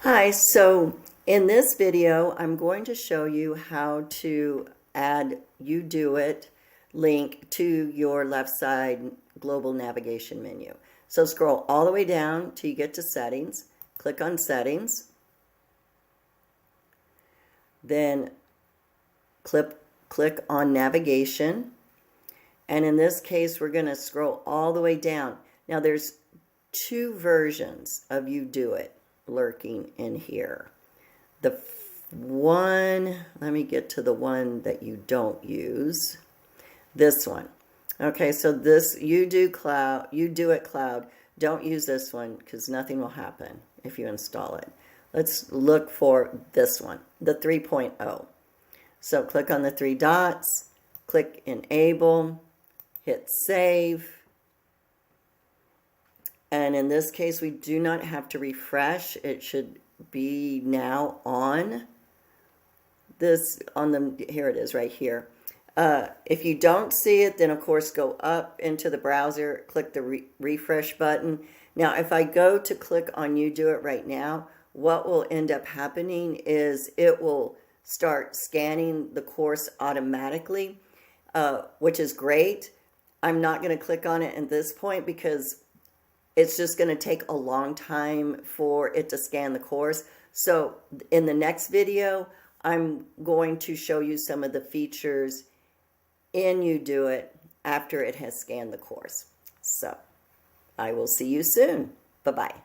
Hi, so in this video, I'm going to show you how to add UDOIT link to your left side global navigation menu. So scroll all the way down till you get to settings, click on settings, then click on navigation. And in this case, we're going to scroll all the way down. Now there's two versions of UDOIT lurking in here. The one, let me get to the one that you don't use. This one. Okay, so this UDOIT cloud, don't use this one because nothing will happen if you install it. Let's look for this one, the 3.0. So click on the three dots, click enable, hit save. And in this case, we do not have to refresh. It should be now on this, here it is right here. If you don't see it, then of course go up into the browser, click the refresh button. Now, if I go to click on UDOIT right now, what will end up happening is it will start scanning the course automatically, which is great. I'm not going to click on it at this point because it's just going to take a long time for it to scan the course. So in the next video, I'm going to show you some of the features in UDOIT after it has scanned the course. So I will see you soon. Bye-bye.